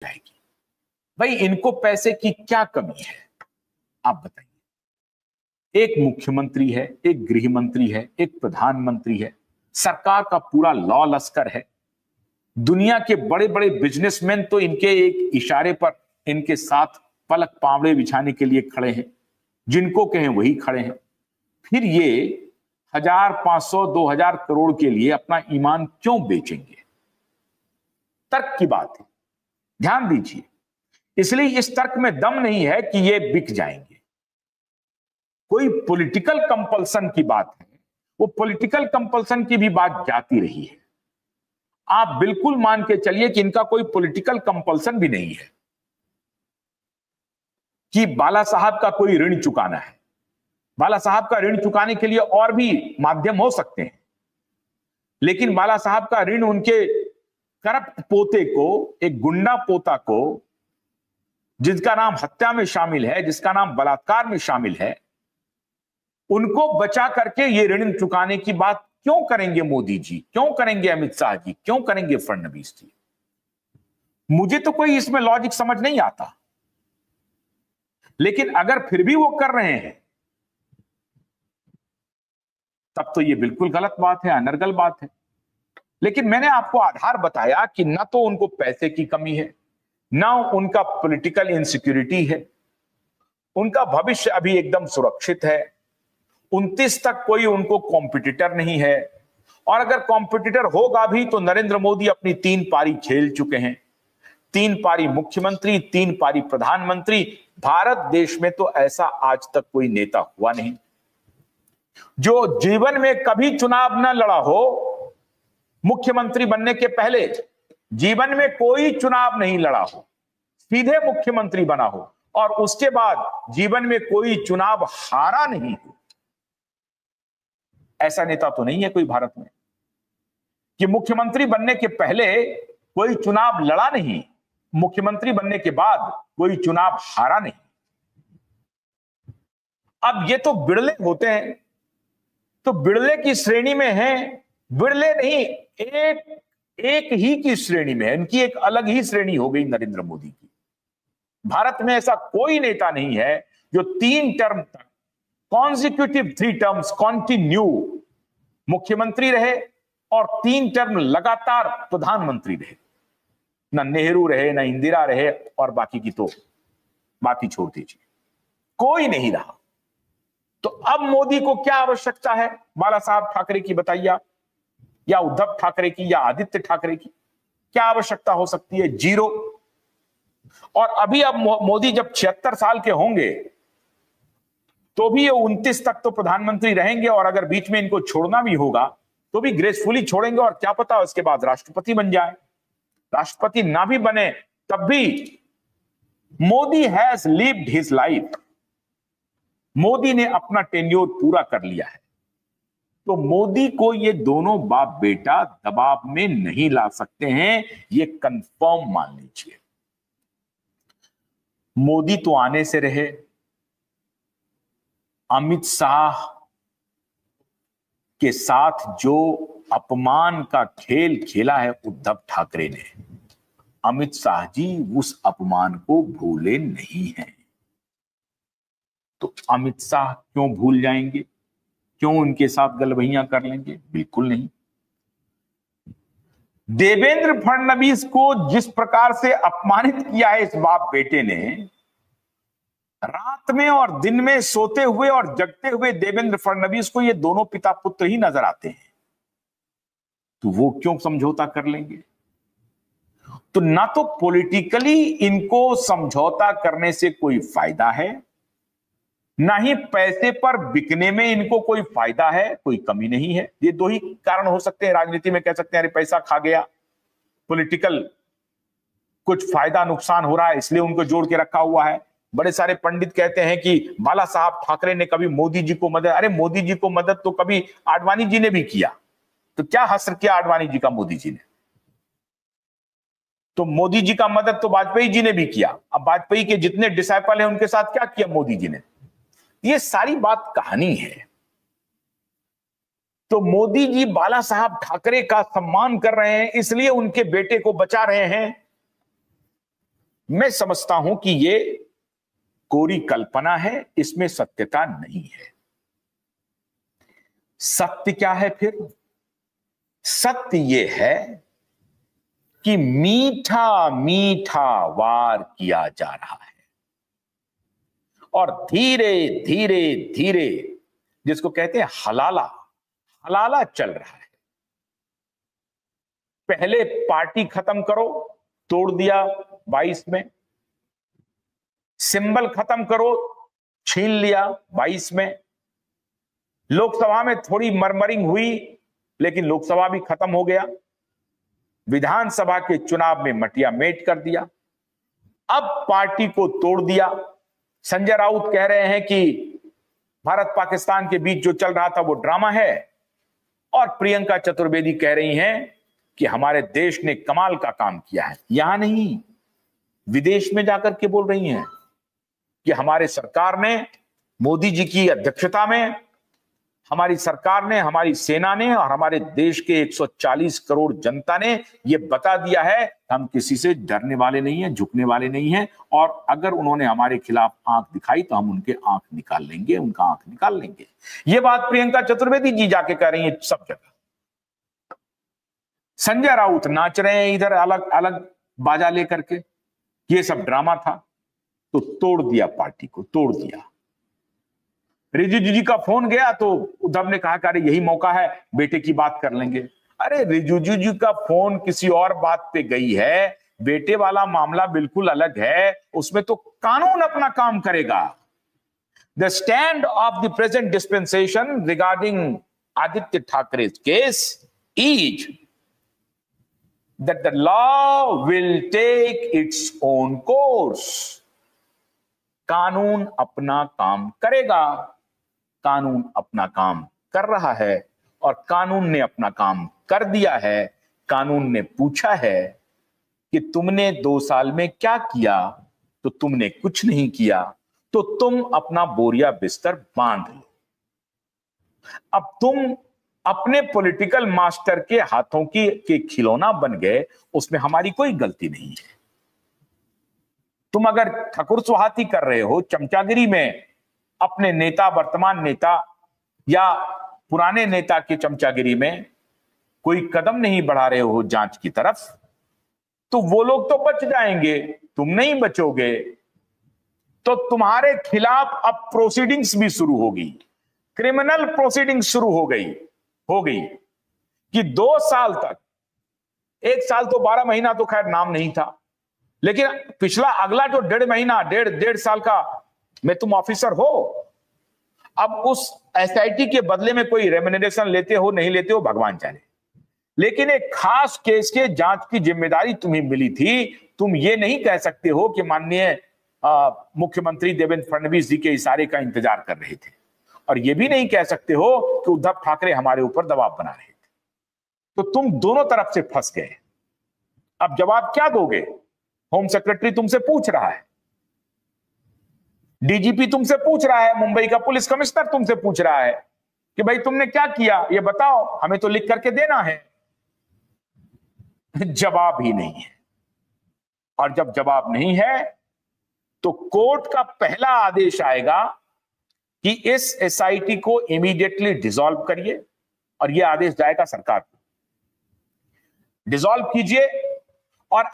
जाएगी। भाई इनको पैसे की क्या कमी है, आप बताइए। एक मुख्यमंत्री है, एक गृह मंत्री है, एक प्रधानमंत्री है, सरकार का पूरा लॉ लश्कर है। दुनिया के बड़े बड़े बिजनेसमैन तो इनके एक इशारे पर इनके साथ पलक पावड़े बिछाने के लिए खड़े हैं, जिनको कहें वही खड़े हैं। फिर ये 1000, 500, 2000 करोड़ के लिए अपना ईमान क्यों बेचेंगे? तर्क की बात है, ध्यान दीजिए। इसलिए इस तर्क में दम नहीं है कि ये बिक जाएंगे। कोई पॉलिटिकल कंपल्सन की बात है, वो पॉलिटिकल कंपल्सन की भी बात जाती रही है। आप बिल्कुल मान के चलिए कि इनका कोई पॉलिटिकल कंपल्सन भी नहीं है कि बाला साहब का कोई ऋण चुकाना है। बाला साहब का ऋण चुकाने के लिए और भी माध्यम हो सकते हैं, लेकिन बाला साहब का ऋण उनके करप्ट पोते को, एक गुंडा पोता को, जिसका नाम हत्या में शामिल है, जिसका नाम बलात्कार में शामिल है, उनको बचा करके ये ऋण चुकाने की बात क्यों करेंगे मोदी जी, क्यों करेंगे अमित शाह जी, क्यों करेंगे फडणवीस जी? मुझे तो कोई इसमें लॉजिक समझ नहीं आता। लेकिन अगर फिर भी वो कर रहे हैं तब तो ये बिल्कुल गलत बात है, अनर्गल बात है। लेकिन मैंने आपको आधार बताया कि ना तो उनको पैसे की कमी है, ना उनका पॉलिटिकल इनसिक्योरिटी है, उनका भविष्य अभी एकदम सुरक्षित है। 29 तक कोई उनको कॉम्पिटिटर नहीं है, और अगर कॉम्पिटिटर होगा भी तो नरेंद्र मोदी अपनी 3 पारी खेल चुके हैं। 3 पारी मुख्यमंत्री, 3 पारी प्रधानमंत्री। भारत देश में तो ऐसा आज तक कोई नेता हुआ नहीं जो जीवन में कभी चुनाव न लड़ा हो। मुख्यमंत्री बनने के पहले जीवन में कोई चुनाव नहीं लड़ा हो, सीधे मुख्यमंत्री बना हो, और उसके बाद जीवन में कोई चुनाव हारा नहीं हो। ऐसा नेता तो नहीं है कोई भारत में कि मुख्यमंत्री बनने के पहले कोई चुनाव लड़ा नहीं, मुख्यमंत्री बनने के बाद कोई चुनाव हारा नहीं। अब ये तो बिड़ले होते हैं, तो बिड़ले की श्रेणी में हैं, बिड़ले नहीं, एक ही की श्रेणी में है। इनकी एक अलग ही श्रेणी हो गई नरेंद्र मोदी की। भारत में ऐसा कोई नेता नहीं है जो 3 टर्म तक कॉन्जिक्यूटिव 3 टर्म्स कॉन्टिन्यू मुख्यमंत्री रहे और 3 टर्म लगातार प्रधानमंत्री रहे। ना नेहरू रहे, ना इंदिरा रहे, और बाकी की तो बाकी छोड़ दीजिए, कोई नहीं रहा। तो अब मोदी को क्या आवश्यकता है? बाला साहब ठाकरे की बताइए आप, या उद्धव ठाकरे की, या आदित्य ठाकरे की क्या आवश्यकता हो सकती है? 0। और अभी अब मोदी जब 76 साल के होंगे तो भी ये 29 तक तो प्रधानमंत्री रहेंगे, और अगर बीच में इनको छोड़ना भी होगा तो भी ग्रेसफुली छोड़ेंगे, और क्या पता उसके बाद राष्ट्रपति बन जाए। राष्ट्रपति ना भी बने तब भी Modi has lived his life, Modi ने अपना टेन्योर पूरा कर लिया है। तो मोदी को ये दोनों बाप बेटा दबाव में नहीं ला सकते हैं, ये कंफर्म मान लीजिए। मोदी तो आने से रहे, अमित शाह के साथ जो अपमान का खेल खेला है उद्धव ठाकरे ने, अमित शाह जी उस अपमान को भूले नहीं हैं। तो अमित शाह क्यों भूल जाएंगे? क्यों उनके साथ गलबहियां कर लेंगे? बिल्कुल नहीं। देवेंद्र फडणवीस को जिस प्रकार से अपमानित किया है इस बाप बेटे ने, रात में और दिन में सोते हुए और जगते हुए देवेंद्र फडणवीस को ये दोनों पिता पुत्र ही नजर आते हैं। तो वो क्यों समझौता कर लेंगे? तो ना तो पॉलिटिकली इनको समझौता करने से कोई फायदा है, ना ही पैसे पर बिकने में इनको कोई फायदा है, कोई कमी नहीं है। ये 2 ही कारण हो सकते हैं। राजनीति में कह सकते हैं अरे पैसा खा गया, पॉलिटिकल कुछ फायदा नुकसान हो रहा है इसलिए उनको जोड़ के रखा हुआ है। बड़े सारे पंडित कहते हैं कि बाला साहब ठाकरे ने कभी मोदी जी को मदद, अरे मोदी जी को मदद तो कभी आडवाणी जी ने भी किया, तो क्या हश्र किया आडवाणी जी का मोदी जी ने? तो मोदी जी का मदद तो वाजपेयी जी ने भी किया। अब वाजपेयी के जितने डिसाइपल हैं उनके साथ क्या किया मोदी जी ने? ये सारी बात कहानी है। तो मोदी जी बाला साहब ठाकरे का सम्मान कर रहे हैं, इसलिए उनके बेटे को बचा रहे हैं। मैं समझता हूं कि ये कोरी कल्पना है, इसमें सत्यता नहीं है। सत्य क्या है फिर? सत्य ये है कि मीठा मीठा वार किया जा रहा है और धीरे धीरे धीरे, जिसको कहते हैं हलाला, हलाला चल रहा है। पहले पार्टी खत्म करो, तोड़ दिया 22 में। सिंबल खत्म करो, छीन लिया 22 में। लोकसभा में थोड़ी मरमरिंग हुई, लेकिन लोकसभा भी खत्म हो गया। विधानसभा के चुनाव में मटिया मेट कर दिया। अब पार्टी को तोड़ दिया। संजय राउत कह रहे हैं कि भारत पाकिस्तान के बीच जो चल रहा था वो ड्रामा है, और प्रियंका चतुर्वेदी कह रही हैं कि हमारे देश ने कमाल का काम किया है। यहां नहीं, विदेश में जाकर के बोल रही हैं कि हमारे सरकार ने, मोदी जी की अध्यक्षता में हमारी सरकार ने, हमारी सेना ने और हमारे देश के 140 करोड़ जनता ने ये बता दिया है हम किसी से डरने वाले नहीं हैं, झुकने वाले नहीं हैं, और अगर उन्होंने हमारे खिलाफ आंख दिखाई तो हम उनके आंख निकाल लेंगे, उनका आंख निकाल लेंगे। ये बात प्रियंका चतुर्वेदी जी जाके कह रही है सब जगह। संजय राउत नाच रहे हैं इधर अलग अलग बाजा लेकर के, ये सब ड्रामा था। तो तोड़ दिया, पार्टी को तोड़ दिया। रिजिजू जी का फोन गया तो उद्धव ने कहा कि अरे यही मौका है, बेटे की बात कर लेंगे। अरे रिजिजू जी का फोन किसी और बात पे गई है, बेटे वाला मामला बिल्कुल अलग है, उसमें तो कानून अपना काम करेगा। The stand of the present dispensation regarding Aditya Thackeray case is that the law will take its own course. कानून अपना काम करेगा, कानून अपना काम कर रहा है और कानून ने अपना काम कर दिया है। कानून ने पूछा है कि तुमने 2 साल में क्या किया, तो तुमने कुछ नहीं किया, तो तुम अपना बोरिया बिस्तर बांध लो। अब तुम अपने पॉलिटिकल मास्टर के हाथों के खिलौना बन गए, उसमें हमारी कोई गलती नहीं है। तुम अगर ठकुर सुहाती कर रहे हो, चमचागिरी में अपने नेता, वर्तमान नेता या पुराने नेता की चमचागिरी में कोई कदम नहीं बढ़ा रहे हो जांच की तरफ, तो वो लोग तो बच जाएंगे, तुम नहीं बचोगे। तो तुम्हारे खिलाफ अब प्रोसीडिंग्स भी शुरू होगी, क्रिमिनल प्रोसीडिंग्स शुरू हो गई कि 2 साल तक, 1 साल तो 12 महीना तो खैर नाम नहीं था, लेकिन पिछला अगला जो 1.5 महीना, डेढ़ साल का में तुम ऑफिसर हो। अब उस एसआईटी के बदले में कोई रेम्यूनरेशन लेते हो नहीं लेते हो भगवान जाने, लेकिन एक खास केस के जांच की जिम्मेदारी तुम्हें मिली थी। तुम ये नहीं कह सकते हो कि माननीय मुख्यमंत्री देवेंद्र फडणवीस जी के इशारे का इंतजार कर रहे थे, और ये भी नहीं कह सकते हो कि उद्धव ठाकरे हमारे ऊपर दबाव बना रहे थे। तो तुम दोनों तरफ से फंस गए। अब जवाब क्या दोगे? होम सेक्रेटरी तुमसे पूछ रहा है, डीजीपी तुमसे पूछ रहा है, मुंबई का पुलिस कमिश्नर तुमसे पूछ रहा है कि भाई तुमने क्या किया, ये बताओ, हमें तो लिख करके देना है। जवाब ही नहीं है। और जब जवाब नहीं है तो कोर्ट का पहला आदेश आएगा कि इस एसआईटी को इमीडिएटली डिसॉल्व करिए, और यह आदेश जाएगा सरकार को, डिसॉल्व कीजिए। और